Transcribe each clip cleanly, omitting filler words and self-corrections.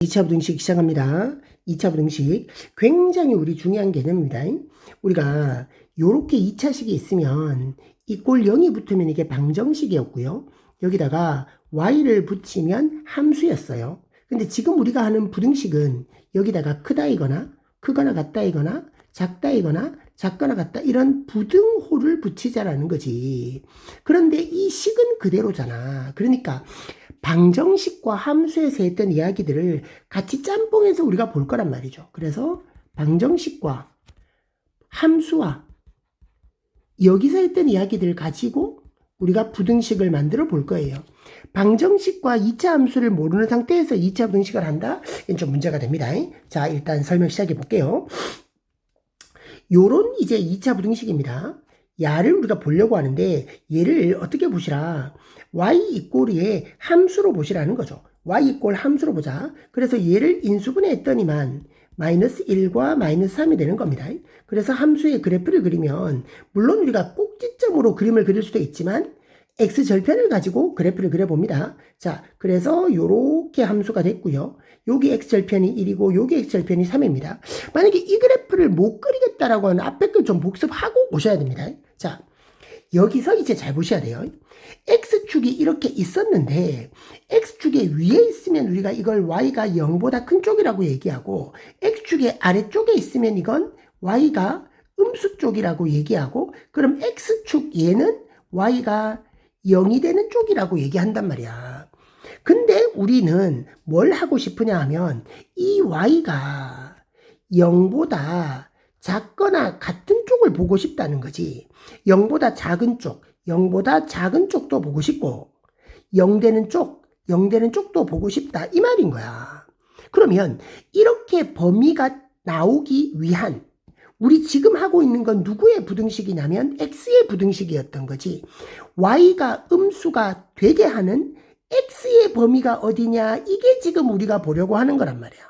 2차 부등식 시작합니다. 2차 부등식 굉장히 우리 중요한 개념입니다. 우리가 요렇게 2차식이 있으면 이 꼴 0이 붙으면 이게 방정식이었고요. 여기다가 y를 붙이면 함수였어요. 근데 지금 우리가 하는 부등식은 여기다가 크다이거나 크거나 같다이거나 작다이거나 작거나 같다 이런 부등호를 붙이자라는 거지. 그런데 이 식은 그대로잖아. 그러니까 방정식과 함수에서 했던 이야기들을 같이 짬뽕해서 우리가 볼 거란 말이죠. 그래서 방정식과 함수와 여기서 했던 이야기들을 가지고 우리가 부등식을 만들어 볼 거예요. 방정식과 2차 함수를 모르는 상태에서 2차 부등식을 한다? 이건 좀 문제가 됩니다. 자, 일단 설명 시작해 볼게요. 요런 이제 2차 부등식입니다. 야를 우리가 보려고 하는데 얘를 어떻게 보시라? y 이꼴에 함수로 보시라는 거죠. y 이꼴 함수로 보자. 그래서 얘를 인수분해 했더니만 마이너스 1과 마이너스 3이 되는 겁니다. 그래서 함수의 그래프를 그리면 물론 우리가 꼭지점으로 그림을 그릴 수도 있지만 x절편을 가지고 그래프를 그려봅니다. 자, 그래서 요렇게 함수가 됐고요. 여기 x절편이 1이고 여기 x절편이 3입니다. 만약에 이 그래프를 못 그리겠다라고 하면 앞에 걸 좀 복습하고 오셔야 됩니다. 자, 여기서 이제 잘 보셔야 돼요. x축이 이렇게 있었는데 x축의 위에 있으면 우리가 이걸 y가 0보다 큰 쪽이라고 얘기하고 x축의 아래쪽에 있으면 이건 y가 음수 쪽이라고 얘기하고 그럼 x축 얘는 y가 0이 되는 쪽이라고 얘기한단 말이야. 근데 우리는 뭘 하고 싶으냐 하면 이 y가 0보다 작거나 같은 쪽을 보고 싶다는 거지. 0보다 작은 쪽, 0보다 작은 쪽도 보고 싶고 0 되는 쪽도 보고 싶다 이 말인 거야. 그러면 이렇게 범위가 나오기 위한 우리 지금 하고 있는 건 누구의 부등식이냐면 x의 부등식이었던 거지. y가 음수가 되게 하는 x의 범위가 어디냐 이게 지금 우리가 보려고 하는 거란 말이야.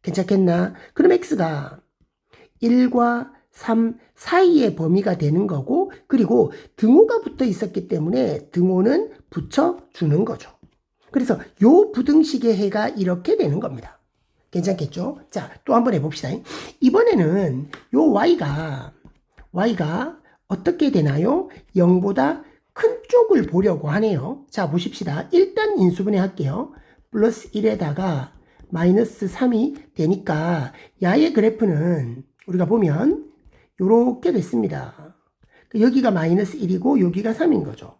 괜찮겠나? 그럼 x가 1과 3 사이의 범위가 되는 거고 그리고 등호가 붙어 있었기 때문에 등호는 붙여주는 거죠. 그래서 요 부등식의 해가 이렇게 되는 겁니다. 괜찮겠죠? 자, 또 한번 해봅시다. 이번에는 요 y가 어떻게 되나요? 0보다 큰 쪽을 보려고 하네요. 자, 보십시다. 일단 인수분해 할게요. 플러스 1에다가 마이너스 3이 되니까 야의 그래프는 우리가 보면 요렇게 됐습니다. 여기가 마이너스 1이고 여기가 3인 거죠.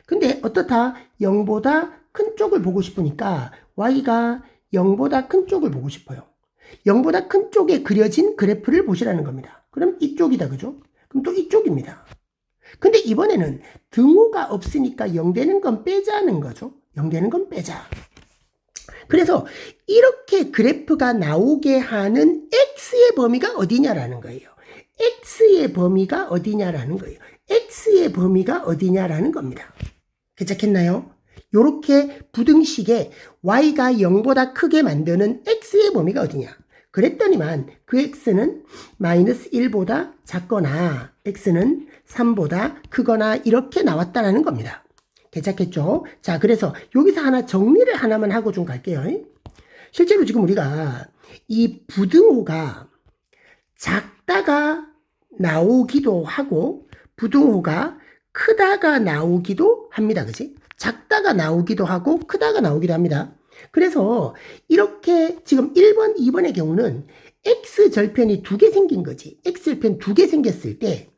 근데 어떻다? 0보다 큰 쪽을 보고 싶으니까 y가 0보다 큰 쪽을 보고 싶어요. 0보다 큰 쪽에 그려진 그래프를 보시라는 겁니다. 그럼 이쪽이다, 그죠? 그럼 또 이쪽입니다. 근데 이번에는 등호가 없으니까 0 되는 건 빼자는 거죠. 0 되는 건 빼자. 그래서 이렇게 그래프가 나오게 하는 x의 범위가 어디냐라는 거예요. x의 범위가 어디냐라는 거예요. x의 범위가 어디냐라는 겁니다. 괜찮겠나요? 요렇게 부등식에 y가 0보다 크게 만드는 x의 범위가 어디냐. 그랬더니만 그 x는 마이너스 1보다 작거나 x는 3보다 크거나 이렇게 나왔다는 겁니다. 괜찮겠죠? 자, 그래서 여기서 하나 정리를 하나만 하고 좀 갈게요. 실제로 지금 우리가 이 부등호가 작다가 나오기도 하고 부등호가 크다가 나오기도 합니다. 그치? 작다가 나오기도 하고 크다가 나오기도 합니다. 그래서 이렇게 지금 1번, 2번의 경우는 x절편이 두 개 생긴 거지. x절편 두 개 생겼을 때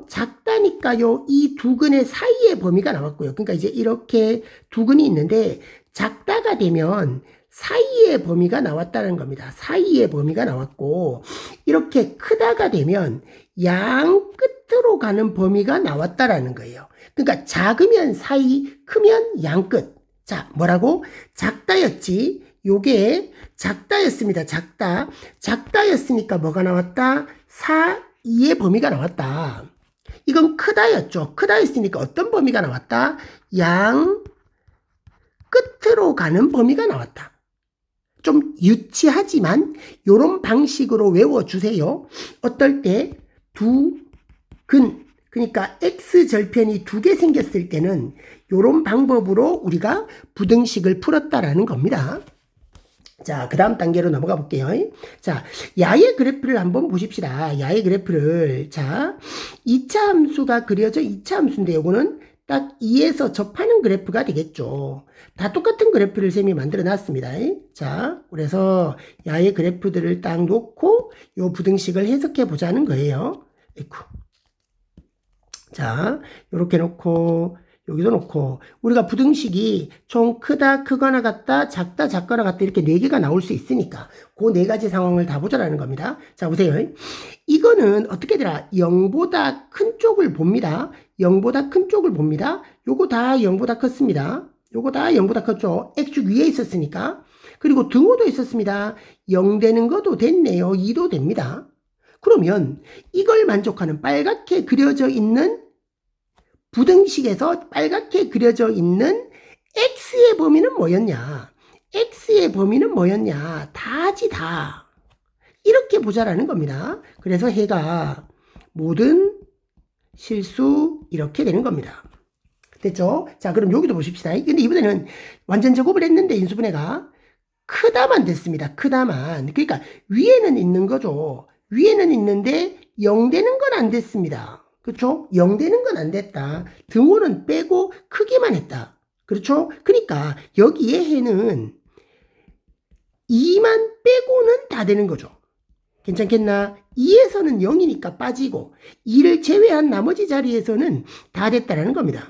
작다니까요. 이 두 근의 사이의 범위가 나왔고요. 그러니까 이제 이렇게 두 근이 있는데 작다가 되면 사이의 범위가 나왔다는 겁니다. 사이의 범위가 나왔고 이렇게 크다가 되면 양 끝으로 가는 범위가 나왔다라는 거예요. 그러니까 작으면 사이, 크면 양 끝. 자, 뭐라고? 작다였지. 요게 작다였습니다. 작다였으니까 뭐가 나왔다? 사이의 범위가 나왔다. 이건 크다였죠. 크다였으니까 어떤 범위가 나왔다? 양 끝으로 가는 범위가 나왔다. 좀 유치하지만 이런 방식으로 외워주세요. 어떨 때 두 근, 그러니까 x절편이 두 개 생겼을 때는 이런 방법으로 우리가 부등식을 풀었다라는 겁니다. 자, 그 다음 단계로 넘어가 볼게요. 자, 야의 그래프를 한번 보십시다. 야의 그래프를. 자, 2차 함수가 그려져 2차 함수인데 요거는 딱 2에서 접하는 그래프가 되겠죠. 다 똑같은 그래프를 쌤이 만들어 놨습니다. 자, 그래서 야의 그래프들을 딱 놓고 요 부등식을 해석해 보자는 거예요. 자, 요렇게 놓고 여기도 놓고 우리가 부등식이 총 크다, 크거나 같다, 작다, 작거나 같다 이렇게 4개가 나올 수 있으니까 그 4가지 상황을 다 보자라는 겁니다. 자, 보세요. 이거는 어떻게 되라? 0보다 큰 쪽을 봅니다. 0보다 큰 쪽을 봅니다. 요거 다 0보다 컸습니다. 요거 다 0보다 컸죠. X축 위에 있었으니까. 그리고 등호도 있었습니다. 0 되는 것도 됐네요. 2도 됩니다. 그러면 이걸 만족하는 빨갛게 그려져 있는 부등식에서 빨갛게 그려져 있는 x의 범위는 뭐였냐? x의 범위는 뭐였냐? 다지 다. 이렇게 보자라는 겁니다. 그래서 해가 모든 실수 이렇게 되는 겁니다. 됐죠? 자, 그럼 여기도 보십시다. 근데 이번에는 완전 제곱을 했는데 인수분해가 크다만 됐습니다. 크다만. 그러니까 위에는 있는 거죠. 위에는 있는데 0 되는 건 안 됐습니다. 그렇죠? 0 되는 건 안 됐다. 등호는 빼고 크기만 했다. 그렇죠? 그러니까 여기에 해는 2만 빼고는 다 되는 거죠. 괜찮겠나? 2에서는 0이니까 빠지고 2를 제외한 나머지 자리에서는 다 됐다라는 겁니다.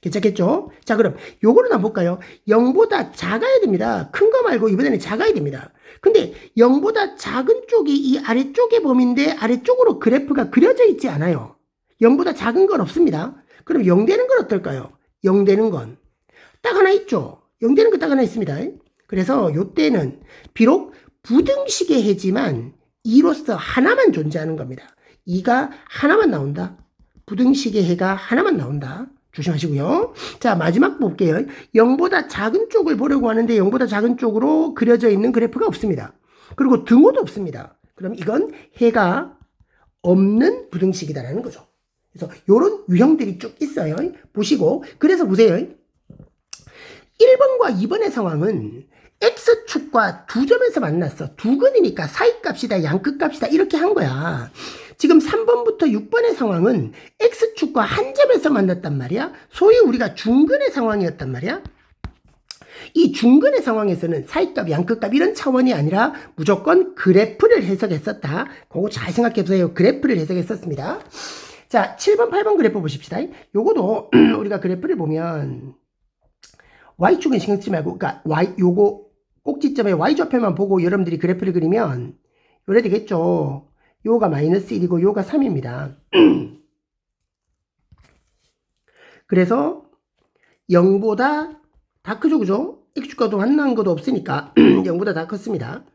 괜찮겠죠? 자, 그럼 요거를 한번 볼까요? 0보다 작아야 됩니다. 큰 거 말고 이번에는 작아야 됩니다. 근데 0보다 작은 쪽이 이 아래쪽의 범위인데 아래쪽으로 그래프가 그려져 있지 않아요. 0보다 작은 건 없습니다. 그럼 0 되는 건 어떨까요? 0 되는 건 딱 하나 있죠. 0 되는 거 딱 하나 있습니다. 그래서 요때는 비록 부등식의 해지만 2로서 하나만 존재하는 겁니다. 2가 하나만 나온다. 부등식의 해가 하나만 나온다. 조심하시고요. 자, 마지막 볼게요. 0보다 작은 쪽을 보려고 하는데 0보다 작은 쪽으로 그려져 있는 그래프가 없습니다. 그리고 등호도 없습니다. 그럼 이건 해가 없는 부등식이다라는 거죠. 그래서 이런 유형들이 쭉 있어요. 보시고 그래서 보세요. 1번과 2번의 상황은 X축과 두 점에서 만났어. 두 근이니까 사이값이다, 양끝값이다 이렇게 한 거야. 지금 3번부터 6번의 상황은 X축과 한 점에서 만났단 말이야. 소위 우리가 중근의 상황이었단 말이야. 이 중근의 상황에서는 사이값, 양끝값 이런 차원이 아니라 무조건 그래프를 해석했었다. 그거 잘 생각해 보세요. 그래프를 해석했었습니다. 자, 7번, 8번 그래프 보십시다. 요거도 우리가 그래프를 보면 Y축은 신경 쓰지 말고, 그러니까 요거 꼭지점의 Y좌표만 보고 여러분들이 그래프를 그리면 요래 되겠죠. 요가 마이너스 1이고 요가 3입니다. 그래서 0보다 다 크죠, 그죠? X축과도 만난 것도 없으니까 0보다 다 컸습니다.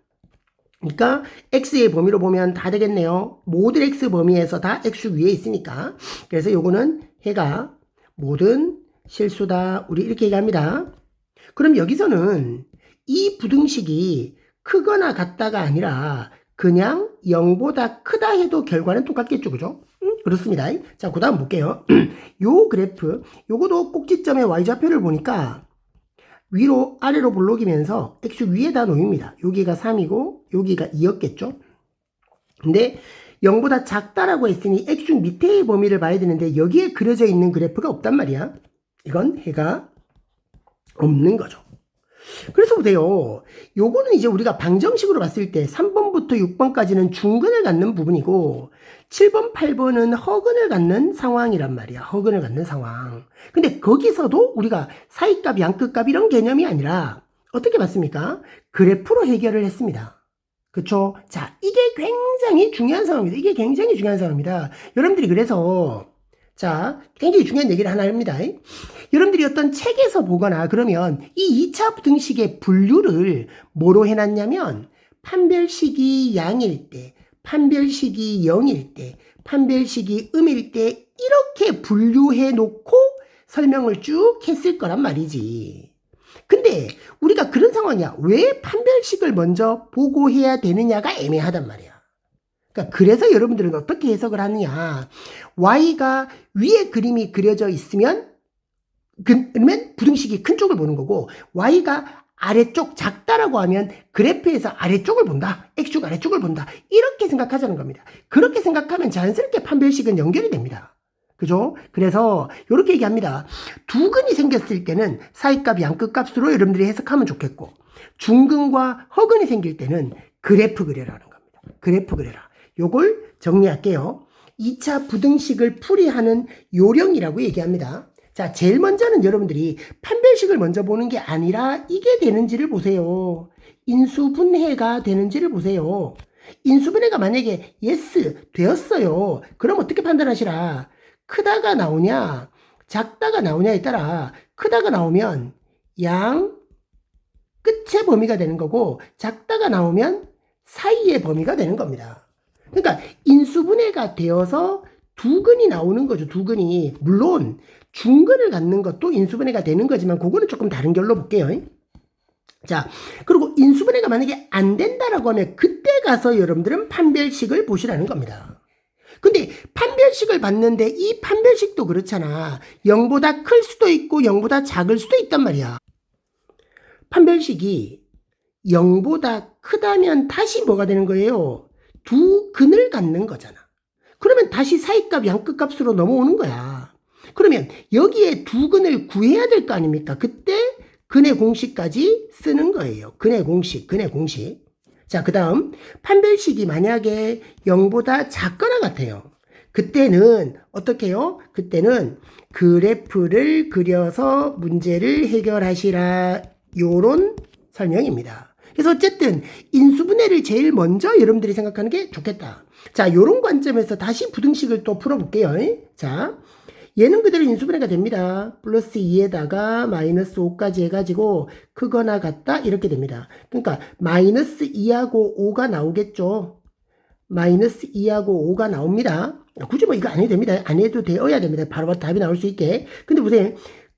그러니까 X의 범위로 보면 다 되겠네요. 모든 X 범위에서 다 X축 위에 있으니까. 그래서 요거는 해가 모든 실수다. 우리 이렇게 얘기합니다. 그럼 여기서는 이 부등식이 크거나 같다가 아니라 그냥 0보다 크다 해도 결과는 똑같겠죠, 그죠? 그렇습니다. 자, 그 다음 볼게요. 요 그래프, 요거도 꼭지점의 Y좌표를 보니까 위로 아래로 볼록이면서 X축 위에다 놓입니다. 여기가 3이고 여기가 2였겠죠? 근데 0보다 작다라고 했으니 X축 밑에의 범위를 봐야 되는데 여기에 그려져 있는 그래프가 없단 말이야. 이건 해가 없는 거죠. 그래서 보세요. 요거는 이제 우리가 방정식으로 봤을 때 3번부터 6번까지는 중근을 갖는 부분이고 7번, 8번은 허근을 갖는 상황이란 말이야. 허근을 갖는 상황. 근데 거기서도 우리가 사이값, 양끝값 이런 개념이 아니라 어떻게 봤습니까? 그래프로 해결을 했습니다. 그쵸? 자, 이게 굉장히 중요한 상황입니다. 이게 굉장히 중요한 상황입니다. 여러분들이 그래서 자, 굉장히 중요한 얘기를 하나 합니다. 여러분들이 어떤 책에서 보거나 그러면 이 2차 부등식의 분류를 뭐로 해놨냐면 판별식이 양일 때, 판별식이 0일 때, 판별식이 음일 때 이렇게 분류해 놓고 설명을 쭉 했을 거란 말이지. 근데 우리가 그런 상황이야. 왜 판별식을 먼저 보고해야 되느냐가 애매하단 말이야. 그러니까 그래서 여러분들은 어떻게 해석을 하느냐. y가 위에 그림이 그려져 있으면 그러면 부등식이 큰 쪽을 보는 거고 y가 아래쪽 작다라고 하면 그래프에서 아래쪽을 본다. x축 아래쪽을 본다. 이렇게 생각하자는 겁니다. 그렇게 생각하면 자연스럽게 판별식은 연결이 됩니다. 그죠? 그래서 이렇게 얘기합니다. 두 근이 생겼을 때는 사이값 양끝값으로 여러분들이 해석하면 좋겠고 중근과 허근이 생길 때는 그래프 그려라는 겁니다. 그래프 그려라. 요걸 정리할게요. 2차 부등식을 풀이하는 요령이라고 얘기합니다. 자, 제일 먼저는 여러분들이 판별식을 먼저 보는 게 아니라 이게 되는지를 보세요. 인수분해가 되는지를 보세요. 인수분해가 만약에 yes 되었어요. 그럼 어떻게 판단하시라? 크다가 나오냐 작다가 나오냐에 따라 크다가 나오면 양 끝의 범위가 되는 거고 작다가 나오면 사이의 범위가 되는 겁니다. 그러니까 인수분해가 되어서 두 근이 나오는 거죠. 두 근이. 물론 중근을 갖는 것도 인수분해가 되는 거지만 그거는 조금 다른 결로 볼게요. 자, 그리고 인수분해가 만약에 안 된다라고 하면 그때 가서 여러분들은 판별식을 보시라는 겁니다. 근데 판별식을 봤는데 이 판별식도 그렇잖아. 0보다 클 수도 있고 0보다 작을 수도 있단 말이야. 판별식이 0보다 크다면 다시 뭐가 되는 거예요? 두 근을 갖는 거잖아. 그러면 다시 사이값 양끝값으로 넘어오는 거야. 그러면 여기에 두 근을 구해야 될 거 아닙니까? 그때 근의 공식까지 쓰는 거예요. 근의 공식. 자, 그 다음 판별식이 만약에 0보다 작거나 같아요. 그때는 어떻게 해요? 그때는 그래프를 그려서 문제를 해결하시라. 요런 설명입니다. 그래서 어쨌든 인수분해를 제일 먼저 여러분들이 생각하는 게 좋겠다. 자, 요런 관점에서 다시 부등식을 또 풀어볼게요. 자, 얘는 그대로 인수분해가 됩니다. 플러스 2에다가 마이너스 5까지 해가지고 크거나 같다 이렇게 됩니다. 그러니까 마이너스 2하고 5가 나오겠죠. 마이너스 2하고 5가 나옵니다. 굳이 뭐 이거 안 해도 됩니다. 안 해도 되어야 됩니다. 바로 답이 나올 수 있게. 근데 보세요.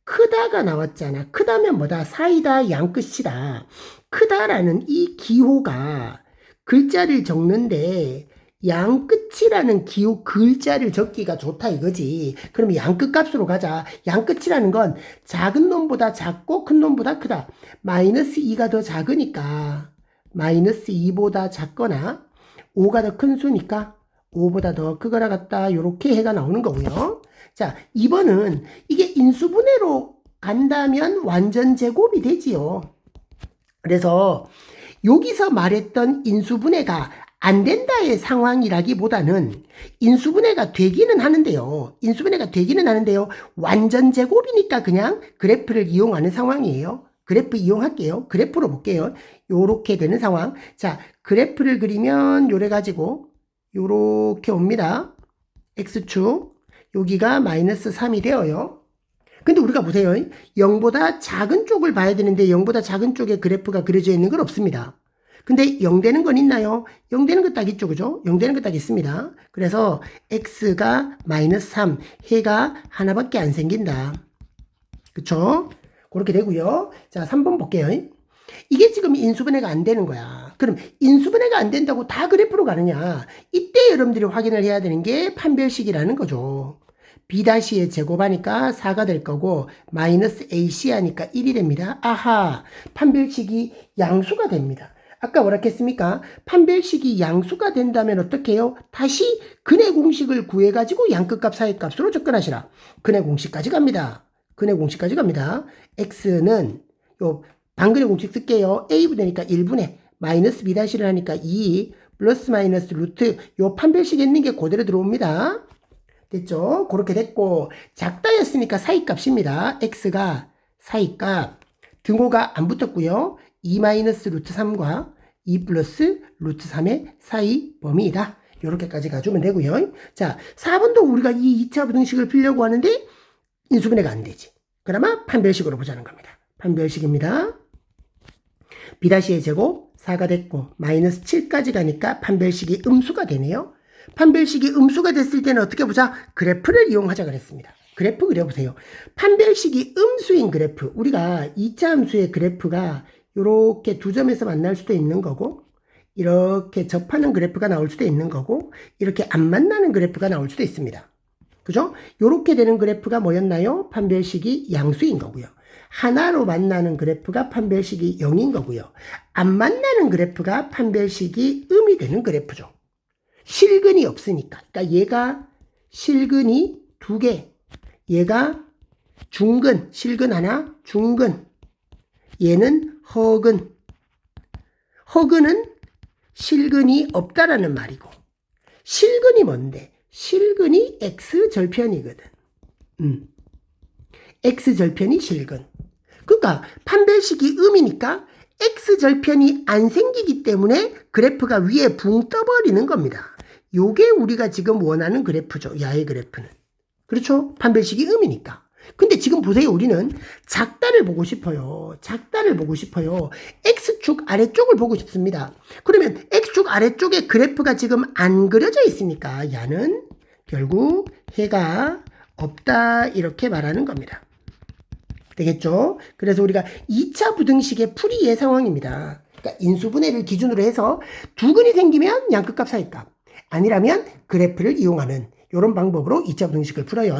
크다가 나왔잖아. 크다면 뭐다? 사이다, 양끝이다. 크다라는 이 기호가 글자를 적는데 양끝이라는 기호 글자를 적기가 좋다 이거지. 그럼 양끝 값으로 가자. 양끝이라는 건 작은 놈보다 작고 큰 놈보다 크다. 마이너스 2가 더 작으니까 마이너스 2보다 작거나 5가 더 큰 수니까 5보다 더 크거나 같다. 요렇게 해가 나오는 거고요. 자, 2번은 이게 인수분해로 간다면 완전 제곱이 되지요. 그래서 여기서 말했던 인수분해가 안 된다의 상황이라기보다는 인수분해가 되기는 하는데요. 완전 제곱이니까 그냥 그래프를 이용하는 상황이에요. 그래프 이용할게요. 그래프로 볼게요. 요렇게 되는 상황. 자, 그래프를 그리면 요래 가지고 요렇게 옵니다. X축. 여기가 마이너스 3이 되어요. 근데 우리가 보세요. 0보다 작은 쪽을 봐야 되는데 0보다 작은 쪽에 그래프가 그려져 있는 건 없습니다. 근데 0 되는 건 있나요? 0 되는 거 딱 있죠. 그죠? 0 되는 거 딱 있습니다. 그래서 x가 마이너스 3, 해가 하나밖에 안 생긴다. 그쵸? 그렇게 되고요. 자, 3번 볼게요. 이게 지금 인수분해가 안 되는 거야. 그럼 인수분해가 안 된다고 다 그래프로 가느냐? 이때 여러분들이 확인을 해야 되는 게 판별식이라는 거죠. b-의 제곱하니까 4가 될 거고 마이너스 ac 하니까 1이 됩니다. 아하, 판별식이 양수가 됩니다. 아까 뭐라 했습니까? 판별식이 양수가 된다면 어떻게 해요? 다시 근의 공식을 구해가지고 양끝값 사이값으로 접근하시라. 근의 공식까지 갑니다. x는 요 방근의 공식 쓸게요. a분되니까 1분의 마이너스 b-를 하니까 2 플러스 마이너스 루트 요 판별식에 있는 게 그대로 들어옵니다. 됐죠? 그렇게 됐고 작다였으니까 사이값입니다. x가 사이값 등호가 안 붙었고요. 2 마이너스 루트 3과 2 플러스 루트 3의 사이 범위이다. 이렇게까지 가주면 되고요. 자, 4번도 우리가 이 2차 부등식을 풀려고 하는데 인수분해가 안 되지. 그러면 판별식으로 보자는 겁니다. 판별식입니다. b-의 제곱 4가 됐고 마이너스 7까지 가니까 판별식이 음수가 되네요. 판별식이 음수가 됐을 때는 어떻게 보자? 그래프를 이용하자 그랬습니다. 그래프 그려보세요. 판별식이 음수인 그래프. 우리가 2차 함수의 그래프가 이렇게 두 점에서 만날 수도 있는 거고 이렇게 접하는 그래프가 나올 수도 있는 거고 이렇게 안 만나는 그래프가 나올 수도 있습니다. 그죠? 요렇게 되는 그래프가 뭐였나요? 판별식이 양수인 거고요. 하나로 만나는 그래프가 판별식이 0인 거고요. 안 만나는 그래프가 판별식이 음이 되는 그래프죠. 실근이 없으니까. 그러니까 얘가 실근이 2개, 얘가 중근, 실근 하나, 중근, 얘는 허근. 허근은 실근이 없다라는 말이고, 실근이 뭔데? 실근이 x절편이거든. x절편이 실근. 그러니까 판별식이 음이니까 x절편이 안 생기기 때문에 그래프가 위에 붕 떠버리는 겁니다. 요게 우리가 지금 원하는 그래프죠. 야의 그래프는. 그렇죠? 판별식이 음이니까. 근데 지금 보세요. 우리는 작다를 보고 싶어요. 작다를 보고 싶어요. X축 아래쪽을 보고 싶습니다. 그러면 X축 아래쪽에 그래프가 지금 안 그려져 있으니까 야는 결국 해가 없다 이렇게 말하는 겁니다. 되겠죠? 그래서 우리가 2차 부등식의 풀이의 상황입니다. 그러니까 인수분해를 기준으로 해서 두근이 생기면 양끝값 사이값, 아니라면 그래프를 이용하는 이런 방법으로 2차 부등식을 풀어요.